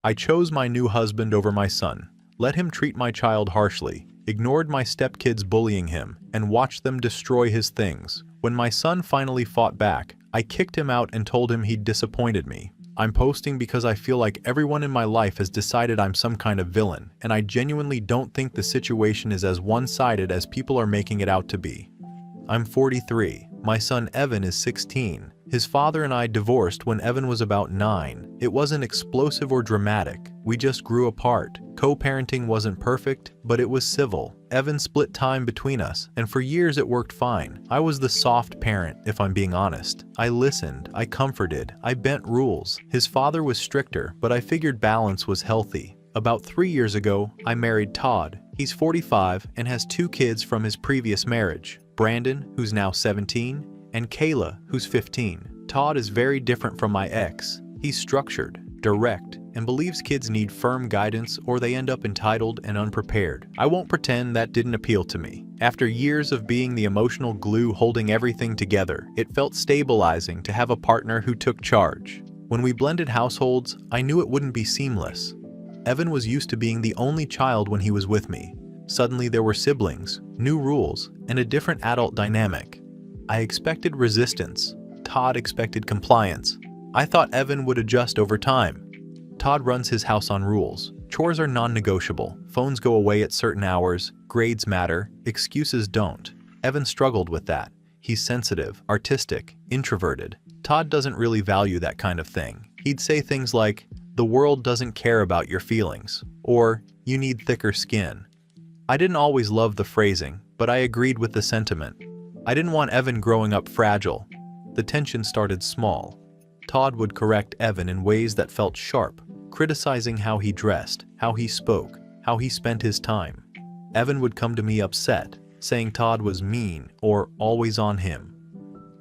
I chose my new husband over my son, let him treat my child harshly, ignored my stepkids bullying him, and watched them destroy his things. When my son finally fought back, I kicked him out and told him he'd disappointed me. I'm posting because I feel like everyone in my life has decided I'm some kind of villain, and I genuinely don't think the situation is as one-sided as people are making it out to be. I'm 43. My son Evan is 16. His father and I divorced when Evan was about 9. It wasn't explosive or dramatic. We just grew apart. Co-parenting wasn't perfect, but it was civil. Evan split time between us, and for years it worked fine. I was the soft parent, if I'm being honest. I listened, I comforted, I bent rules. His father was stricter, but I figured balance was healthy. About 3 years ago, I married Todd. He's 45 and has 2 kids from his previous marriage. Brandon, who's now 17, and Kayla, who's 15. Todd is very different from my ex. He's structured, direct, and believes kids need firm guidance or they end up entitled and unprepared. I won't pretend that didn't appeal to me. After years of being the emotional glue holding everything together, it felt stabilizing to have a partner who took charge. When we blended households, I knew it wouldn't be seamless. Evan was used to being the only child when he was with me. Suddenly there were siblings, new rules, and a different adult dynamic. I expected resistance. Todd expected compliance. I thought Evan would adjust over time. Todd runs his house on rules. Chores are non-negotiable. Phones go away at certain hours. Grades matter. Excuses don't. Evan struggled with that. He's sensitive, artistic, introverted. Todd doesn't really value that kind of thing. He'd say things like, "The world doesn't care about your feelings," or "You need thicker skin." I didn't always love the phrasing, but I agreed with the sentiment. I didn't want Evan growing up fragile. The tension started small. Todd would correct Evan in ways that felt sharp, criticizing how he dressed, how he spoke, how he spent his time. Evan would come to me upset, saying Todd was mean or always on him.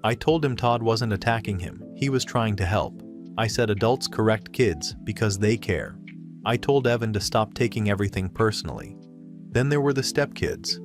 I told him Todd wasn't attacking him, he was trying to help. I said adults correct kids because they care. I told Evan to stop taking everything personally. Then there were the stepkids.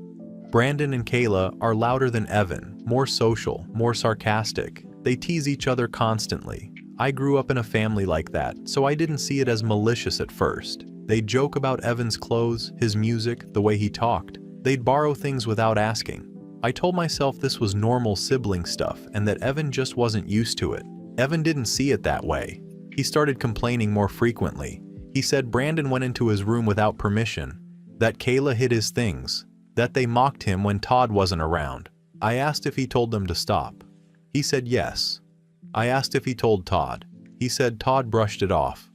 Brandon and Kayla are louder than Evan, more social, more sarcastic. They tease each other constantly. I grew up in a family like that, so I didn't see it as malicious at first. They'd joke about Evan's clothes, his music, the way he talked. They'd borrow things without asking. I told myself this was normal sibling stuff and that Evan just wasn't used to it. Evan didn't see it that way. He started complaining more frequently. He said Brandon went into his room without permission, that Kayla hid his things, that they mocked him when Todd wasn't around. I asked if he told them to stop. He said yes. I asked if he told Todd. He said Todd brushed it off.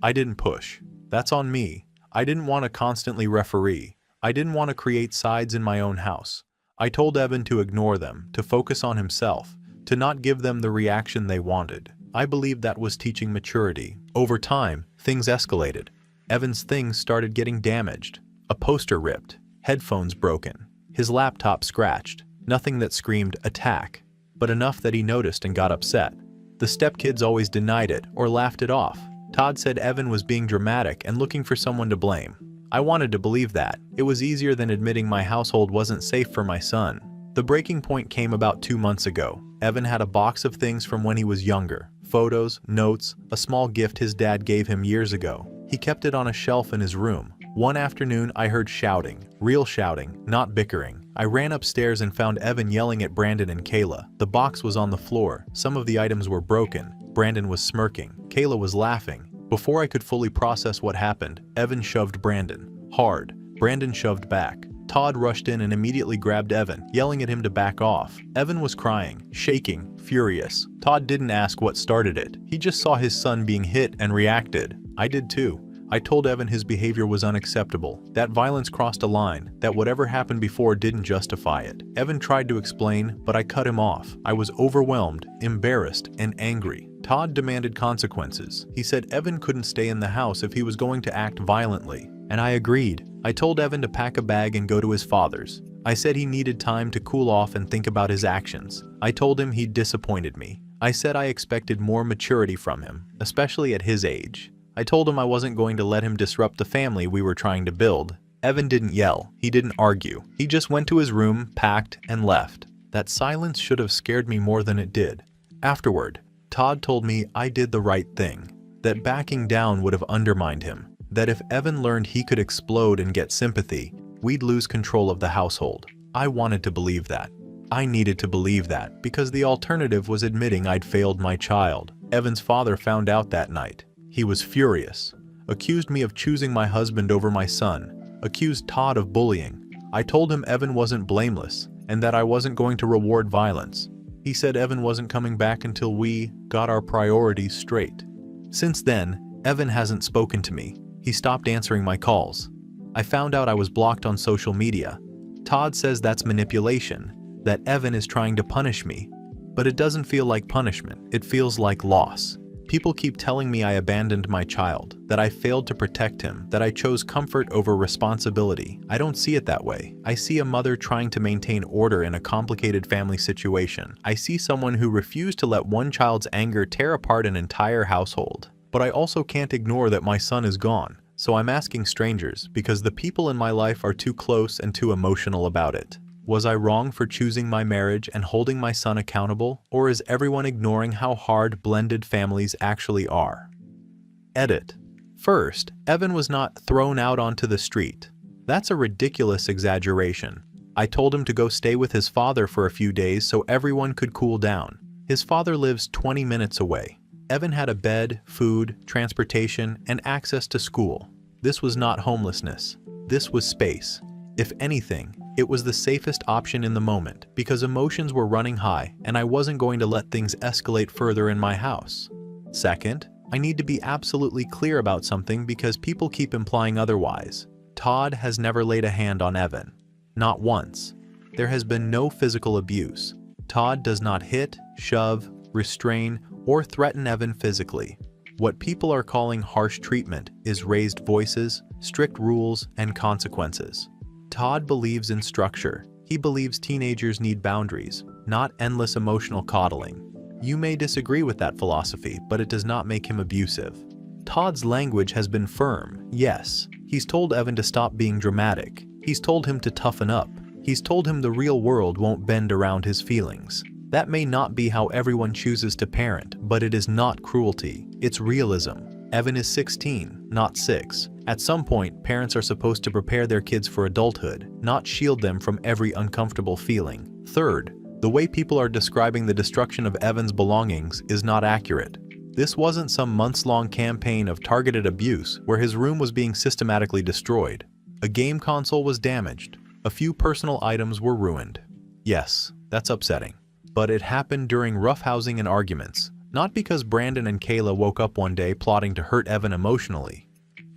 I didn't push. That's on me. I didn't want to constantly referee. I didn't want to create sides in my own house. I told Evan to ignore them, to focus on himself, to not give them the reaction they wanted. I believed that was teaching maturity. Over time, things escalated. Evan's things started getting damaged. A poster ripped, headphones broken, his laptop scratched. Nothing that screamed attack, but enough that he noticed and got upset. The stepkids always denied it or laughed it off. Todd said Evan was being dramatic and looking for someone to blame. I wanted to believe that. It was easier than admitting my household wasn't safe for my son. The breaking point came about 2 months ago. Evan had a box of things from when he was younger. Photos, notes, a small gift his dad gave him years ago. He kept it on a shelf in his room. One afternoon, I heard shouting. Real shouting, not bickering. I ran upstairs and found Evan yelling at Brandon and Kayla. The box was on the floor. Some of the items were broken. Brandon was smirking. Kayla was laughing. Before I could fully process what happened, Evan shoved Brandon. Hard. Brandon shoved back. Todd rushed in and immediately grabbed Evan, yelling at him to back off. Evan was crying, shaking, furious. Todd didn't ask what started it. He just saw his son being hit and reacted. I did too. I told Evan his behavior was unacceptable, that violence crossed a line, that whatever happened before didn't justify it. Evan tried to explain, but I cut him off. I was overwhelmed, embarrassed, and angry. Todd demanded consequences. He said Evan couldn't stay in the house if he was going to act violently, and I agreed. I told Evan to pack a bag and go to his father's. I said he needed time to cool off and think about his actions. I told him he'd disappointed me. I said I expected more maturity from him, especially at his age. I told him I wasn't going to let him disrupt the family we were trying to build. Evan didn't yell. He didn't argue. He just went to his room, packed, and left. That silence should have scared me more than it did. Afterward, Todd told me I did the right thing. that backing down would have undermined him, that if Evan learned he could explode and get sympathy, we'd lose control of the household. I wanted to believe that. I needed to believe that because the alternative was admitting I'd failed my child. Evan's father found out that night. He was furious, accused me of choosing my husband over my son, accused Todd of bullying. I told him Evan wasn't blameless and that I wasn't going to reward violence. He said Evan wasn't coming back until we got our priorities straight. Since then, Evan hasn't spoken to me. He stopped answering my calls. I found out I was blocked on social media. Todd says that's manipulation, that Evan is trying to punish me. But it doesn't feel like punishment, it feels like loss. People keep telling me I abandoned my child, that I failed to protect him, that I chose comfort over responsibility. I don't see it that way. I see a mother trying to maintain order in a complicated family situation. I see someone who refused to let one child's anger tear apart an entire household. But I also can't ignore that my son is gone, so I'm asking strangers because the people in my life are too close and too emotional about it. Was I wrong for choosing my marriage and holding my son accountable, or is everyone ignoring how hard blended families actually are? Edit. First, Evan was not thrown out onto the street. That's a ridiculous exaggeration. I told him to go stay with his father for a few days so everyone could cool down. His father lives 20 minutes away. Evan had a bed, food, transportation, and access to school. This was not homelessness. This was space. If anything, it was the safest option in the moment because emotions were running high and I wasn't going to let things escalate further in my house. Second, I need to be absolutely clear about something because people keep implying otherwise. Todd has never laid a hand on Evan. Not once. There has been no physical abuse. Todd does not hit, shove, restrain, or threaten Evan physically. What people are calling harsh treatment is raised voices, strict rules, and consequences. Todd believes in structure. He believes teenagers need boundaries, not endless emotional coddling. You may disagree with that philosophy, but it does not make him abusive. Todd's language has been firm, yes. He's told Evan to stop being dramatic. He's told him to toughen up. He's told him the real world won't bend around his feelings. That may not be how everyone chooses to parent, but it is not cruelty. It's realism. Evan is 16, not 6. At some point, parents are supposed to prepare their kids for adulthood, not shield them from every uncomfortable feeling. Third, the way people are describing the destruction of Evan's belongings is not accurate. This wasn't some months-long campaign of targeted abuse where his room was being systematically destroyed. A game console was damaged. A few personal items were ruined. Yes, that's upsetting. But it happened during roughhousing and arguments, not because Brandon and Kayla woke up one day plotting to hurt Evan emotionally.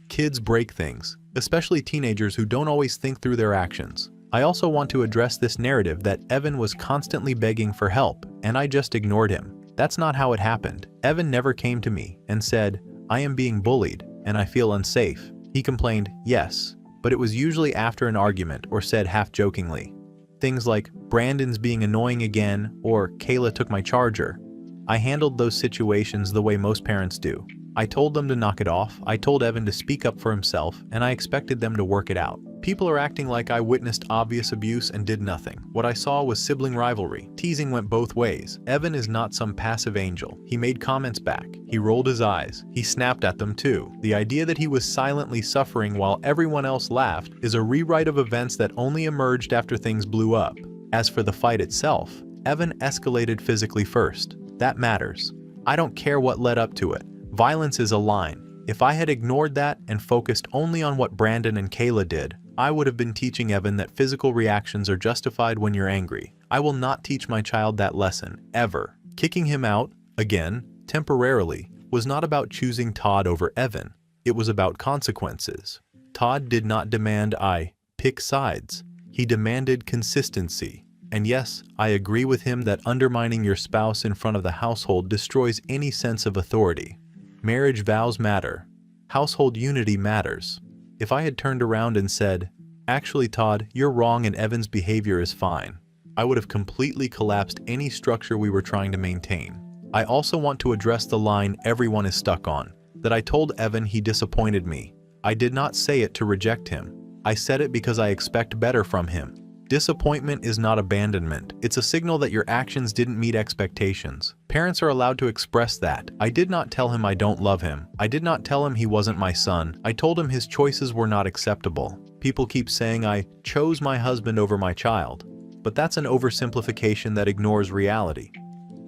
Kids break things, especially teenagers who don't always think through their actions. I also want to address this narrative that Evan was constantly begging for help, and I just ignored him. That's not how it happened. Evan never came to me and said, "I am being bullied, and I feel unsafe." He complained, yes, but it was usually after an argument or said half-jokingly. Things like, "Brandon's being annoying again," or "Kayla took my charger." I handled those situations the way most parents do. I told them to knock it off, I told Evan to speak up for himself, and I expected them to work it out. People are acting like I witnessed obvious abuse and did nothing. What I saw was sibling rivalry. Teasing went both ways. Evan is not some passive angel. He made comments back. He rolled his eyes. He snapped at them too. The idea that he was silently suffering while everyone else laughed is a rewrite of events that only emerged after things blew up. As for the fight itself, Evan escalated physically first. That matters. I don't care what led up to it. Violence is a line. If I had ignored that and focused only on what Brandon and Kayla did, I would have been teaching Evan that physical reactions are justified when you're angry. I will not teach my child that lesson, ever. Kicking him out, again, temporarily, was not about choosing Todd over Evan. It was about consequences. Todd did not demand I pick sides. He demanded consistency. And yes, I agree with him that undermining your spouse in front of the household destroys any sense of authority. Marriage vows matter. Household unity matters. If I had turned around and said, "Actually, Todd, you're wrong and Evan's behavior is fine," I would have completely collapsed any structure we were trying to maintain. I also want to address the line everyone is stuck on, that I told Evan he disappointed me. I did not say it to reject him. I said it because I expect better from him. Disappointment is not abandonment. It's a signal that your actions didn't meet expectations. Parents are allowed to express that. I did not tell him I don't love him. I did not tell him he wasn't my son. I told him his choices were not acceptable. People keep saying I chose my husband over my child, but that's an oversimplification that ignores reality.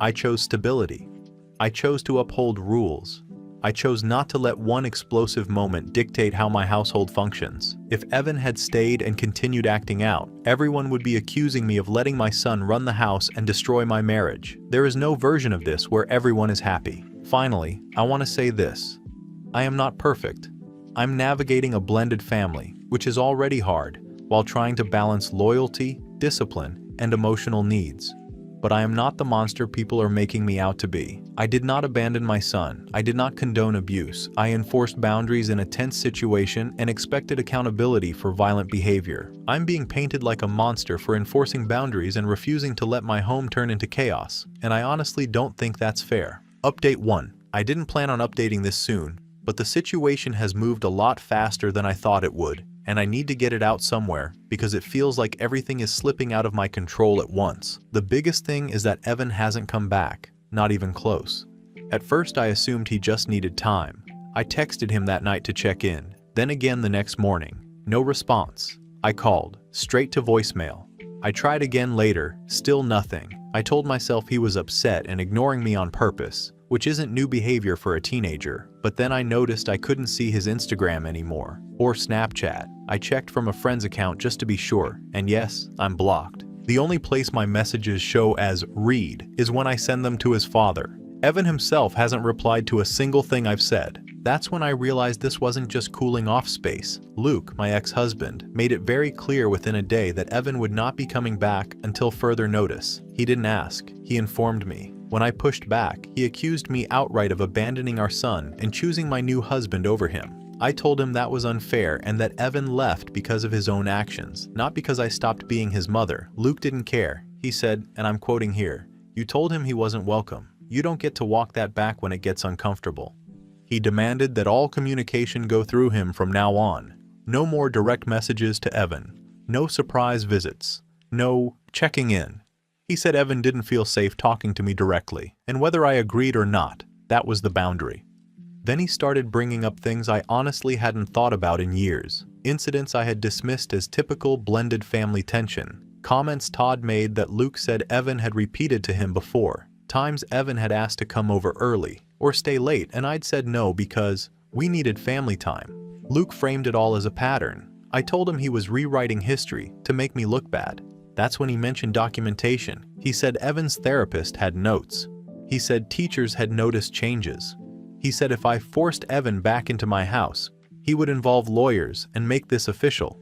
I chose stability. I chose to uphold rules. I chose not to let one explosive moment dictate how my household functions. If Evan had stayed and continued acting out, everyone would be accusing me of letting my son run the house and destroy my marriage. There is no version of this where everyone is happy. Finally, I want to say this. I am not perfect. I'm navigating a blended family, which is already hard, while trying to balance loyalty, discipline, and emotional needs. But I am not the monster people are making me out to be. I did not abandon my son. I did not condone abuse. I enforced boundaries in a tense situation and expected accountability for violent behavior. I'm being painted like a monster for enforcing boundaries and refusing to let my home turn into chaos, and I honestly don't think that's fair. Update 1. I didn't plan on updating this soon, but the situation has moved a lot faster than I thought it would, and I need to get it out somewhere because it feels like everything is slipping out of my control at once. The biggest thing is that Evan hasn't come back, not even close. At first I assumed he just needed time. I texted him that night to check in, then again the next morning. No response. I called, straight to voicemail. I tried again later, still nothing. I told myself he was upset and ignoring me on purpose, which isn't new behavior for a teenager, but then I noticed I couldn't see his Instagram anymore, or Snapchat. I checked from a friend's account just to be sure, and yes, I'm blocked. The only place my messages show as read is when I send them to his father. Evan himself hasn't replied to a single thing I've said. That's when I realized this wasn't just cooling off space. Luke, my ex-husband, made it very clear within a day that Evan would not be coming back until further notice. He didn't ask, he informed me. When I pushed back, he accused me outright of abandoning our son and choosing my new husband over him. I told him that was unfair and that Evan left because of his own actions, not because I stopped being his mother. Luke didn't care. He said, and I'm quoting here, "You told him he wasn't welcome. You don't get to walk that back when it gets uncomfortable." He demanded that all communication go through him from now on. No more direct messages to Evan. No surprise visits. No checking in. He said Evan didn't feel safe talking to me directly, and whether I agreed or not, that was the boundary. Then he started bringing up things I honestly hadn't thought about in years. Incidents I had dismissed as typical blended family tension. Comments Todd made that Luke said Evan had repeated to him before. Times Evan had asked to come over early or stay late, and I'd said no because we needed family time. Luke framed it all as a pattern. I told him he was rewriting history to make me look bad. That's when he mentioned documentation. He said Evan's therapist had notes. He said teachers had noticed changes. He said if I forced Evan back into my house, he would involve lawyers and make this official.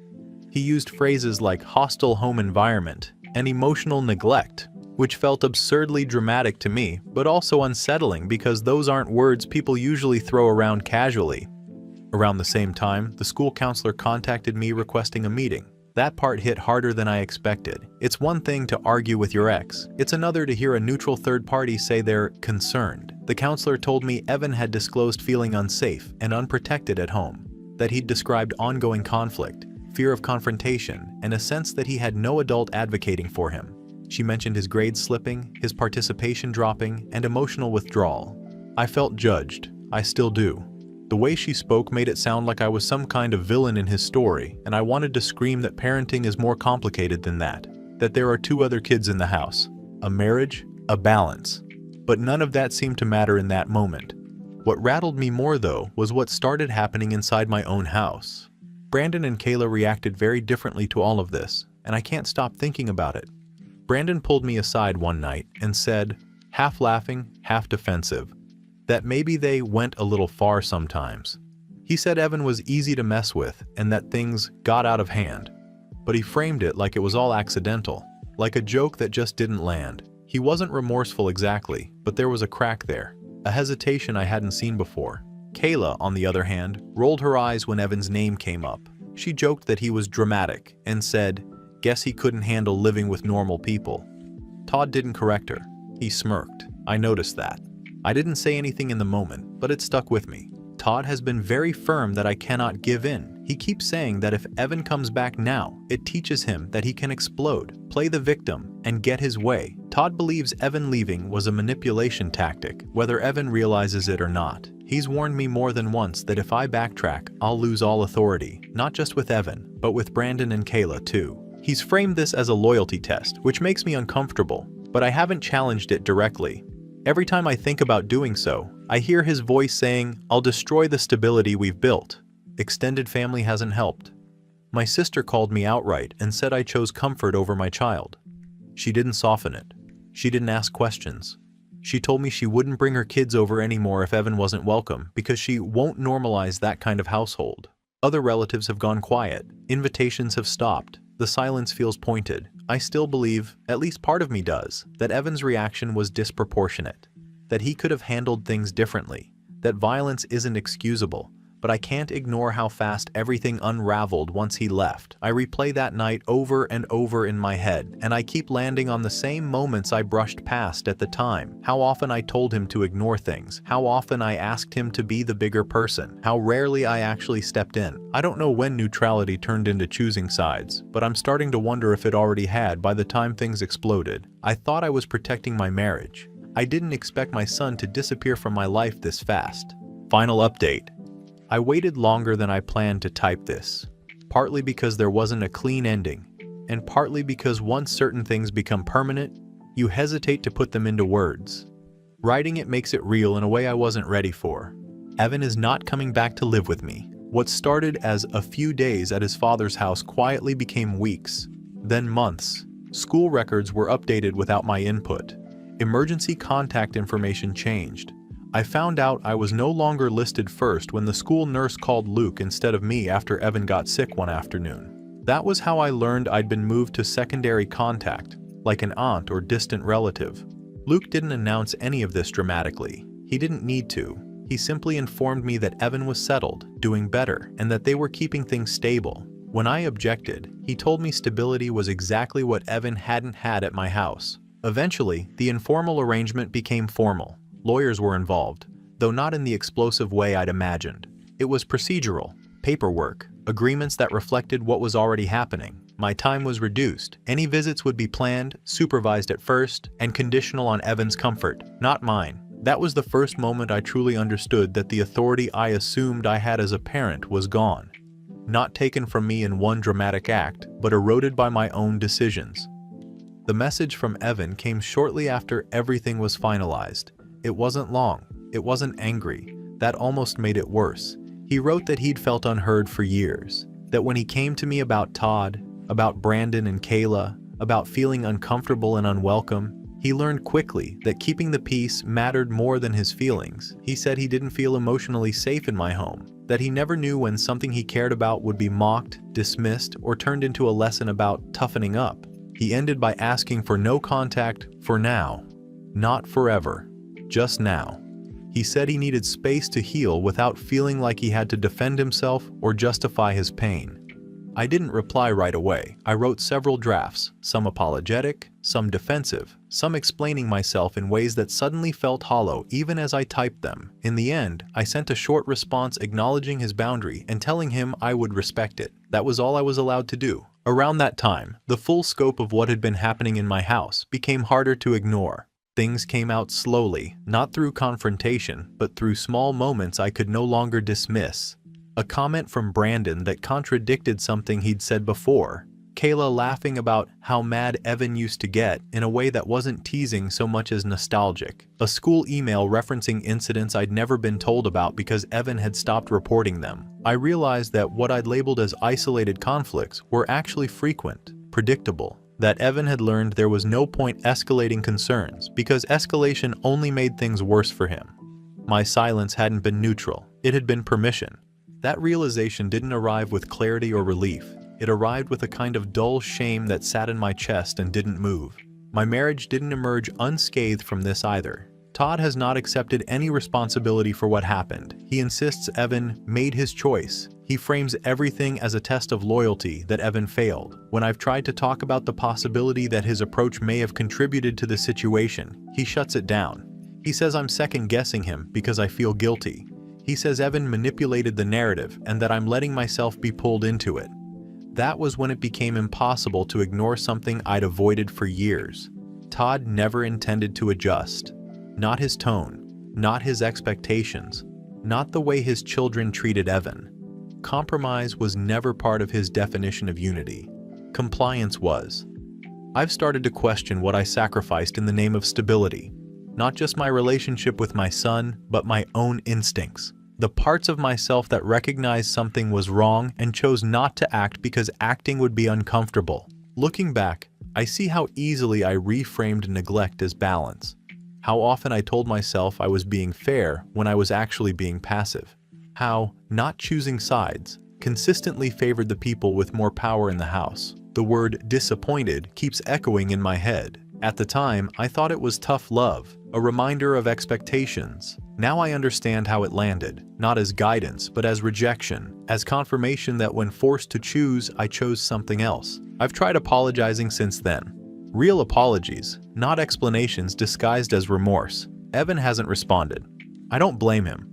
He used phrases like hostile home environment and emotional neglect, which felt absurdly dramatic to me, but also unsettling because those aren't words people usually throw around casually. Around the same time, the school counselor contacted me requesting a meeting. That part hit harder than I expected. It's one thing to argue with your ex. It's another to hear a neutral third party say they're concerned. The counselor told me Evan had disclosed feeling unsafe and unprotected at home, that he'd described ongoing conflict, fear of confrontation, and a sense that he had no adult advocating for him. She mentioned his grades slipping, his participation dropping, and emotional withdrawal. I felt judged. I still do. The way she spoke made it sound like I was some kind of villain in his story, and I wanted to scream that parenting is more complicated than that there are 2 other kids in the house, a marriage, a balance. But none of that seemed to matter in that moment. What rattled me more, though, was what started happening inside my own house. Brandon and Kayla reacted very differently to all of this, and I can't stop thinking about it. Brandon pulled me aside one night and said, half laughing, half defensive, that maybe they went a little far sometimes. He said Evan was easy to mess with and that things got out of hand, but he framed it like it was all accidental, like a joke that just didn't land. He wasn't remorseful exactly, but there was a crack there, a hesitation I hadn't seen before. Kayla, on the other hand, rolled her eyes when Evan's name came up. She joked that he was dramatic and said, "Guess he couldn't handle living with normal people." Todd didn't correct her. He smirked. I noticed that. I didn't say anything in the moment, but it stuck with me. Todd has been very firm that I cannot give in. He keeps saying that if Evan comes back now, it teaches him that he can explode, play the victim, and get his way. Todd believes Evan leaving was a manipulation tactic, whether Evan realizes it or not. He's warned me more than once that if I backtrack, I'll lose all authority, not just with Evan, but with Brandon and Kayla too. He's framed this as a loyalty test, which makes me uncomfortable, but I haven't challenged it directly. Every time I think about doing so, I hear his voice saying, "I'll destroy the stability we've built." Extended family hasn't helped. My sister called me outright and said I chose comfort over my child. She didn't soften it. She didn't ask questions. She told me she wouldn't bring her kids over anymore if Evan wasn't welcome because she won't normalize that kind of household. Other relatives have gone quiet. Invitations have stopped. The silence feels pointed. I still believe, at least part of me does, that Evan's reaction was disproportionate, that he could have handled things differently, that violence isn't excusable, but I can't ignore how fast everything unraveled once he left. I replay that night over and over in my head, and I keep landing on the same moments I brushed past at the time. How often I told him to ignore things, how often I asked him to be the bigger person, how rarely I actually stepped in. I don't know when neutrality turned into choosing sides, but I'm starting to wonder if it already had by the time things exploded. I thought I was protecting my marriage. I didn't expect my son to disappear from my life this fast. Final update. I waited longer than I planned to type this, partly because there wasn't a clean ending, and partly because once certain things become permanent, you hesitate to put them into words. Writing it makes it real in a way I wasn't ready for. Evan is not coming back to live with me. What started as a few days at his father's house quietly became weeks, then months. School records were updated without my input. Emergency contact information changed. I found out I was no longer listed first when the school nurse called Luke instead of me after Evan got sick one afternoon. That was how I learned I'd been moved to secondary contact, like an aunt or distant relative. Luke didn't announce any of this dramatically. He didn't need to. He simply informed me that Evan was settled, doing better, and that they were keeping things stable. When I objected, he told me stability was exactly what Evan hadn't had at my house. Eventually, the informal arrangement became formal. Lawyers were involved, though not in the explosive way I'd imagined. It was procedural, paperwork, agreements that reflected what was already happening. My time was reduced. Any visits would be planned, supervised at first, and conditional on Evan's comfort, not mine. That was the first moment I truly understood that the authority I assumed I had as a parent was gone. Not taken from me in one dramatic act, but eroded by my own decisions. The message from Evan came shortly after everything was finalized. It wasn't long. It wasn't angry. That almost made it worse. He wrote that he'd felt unheard for years, that when he came to me about Todd, about Brandon and Kayla, about feeling uncomfortable and unwelcome, he learned quickly that keeping the peace mattered more than his feelings. He said he didn't feel emotionally safe in my home, that he never knew when something he cared about would be mocked, dismissed, or turned into a lesson about toughening up. He ended by asking for no contact for now, not forever. Just now. He said he needed space to heal without feeling like he had to defend himself or justify his pain. I didn't reply right away. I wrote several drafts, some apologetic, some defensive, some explaining myself in ways that suddenly felt hollow even as I typed them. In the end, I sent a short response acknowledging his boundary and telling him I would respect it. That was all I was allowed to do. Around that time, the full scope of what had been happening in my house became harder to ignore. Things came out slowly, not through confrontation, but through small moments I could no longer dismiss. A comment from Brandon that contradicted something he'd said before. Kayla laughing about how mad Evan used to get in a way that wasn't teasing so much as nostalgic. A school email referencing incidents I'd never been told about because Evan had stopped reporting them. I realized that what I'd labeled as isolated conflicts were actually frequent, predictable. That Evan had learned there was no point escalating concerns because escalation only made things worse for him. My silence hadn't been neutral, it had been permission. That realization didn't arrive with clarity or relief. It arrived with a kind of dull shame that sat in my chest and didn't move. My marriage didn't emerge unscathed from this either. Todd has not accepted any responsibility for what happened. He insists Evan made his choice. He frames everything as a test of loyalty that Evan failed. When I've tried to talk about the possibility that his approach may have contributed to the situation, he shuts it down. He says I'm second-guessing him because I feel guilty. He says Evan manipulated the narrative and that I'm letting myself be pulled into it. That was when it became impossible to ignore something I'd avoided for years. Todd never intended to adjust. Not his tone, not his expectations, not the way his children treated Evan. Compromise was never part of his definition of unity. Compliance was. I've started to question what I sacrificed in the name of stability. Not just my relationship with my son, but my own instincts. The parts of myself that recognized something was wrong and chose not to act because acting would be uncomfortable. Looking back, I see how easily I reframed neglect as balance. How often I told myself I was being fair when I was actually being passive. How, not choosing sides, consistently favored the people with more power in the house. The word disappointed keeps echoing in my head. At the time, I thought it was tough love, a reminder of expectations. Now I understand how it landed, not as guidance, but as rejection, as confirmation that when forced to choose, I chose something else. I've tried apologizing since then. Real apologies, not explanations disguised as remorse. Evan hasn't responded. I don't blame him.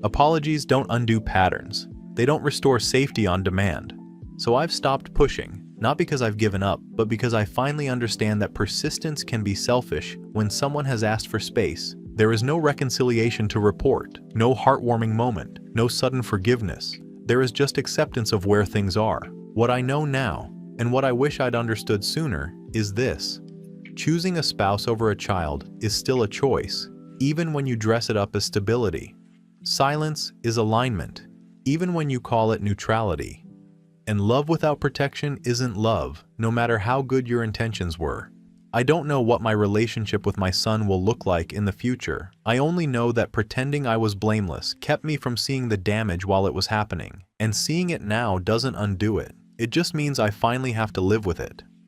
Apologies don't undo patterns. They don't restore safety on demand. So I've stopped pushing, not because I've given up, but because I finally understand that persistence can be selfish when someone has asked for space. There is no reconciliation to report, no heartwarming moment, no sudden forgiveness. There is just acceptance of where things are. What I know now, and what I wish I'd understood sooner, is this. Choosing a spouse over a child is still a choice, even when you dress it up as stability. Silence is alignment, even when you call it neutrality. And love without protection isn't love, no matter how good your intentions were. I don't know what my relationship with my son will look like in the future. I only know that pretending I was blameless kept me from seeing the damage while it was happening. And seeing it now doesn't undo it. It just means I finally have to live with it.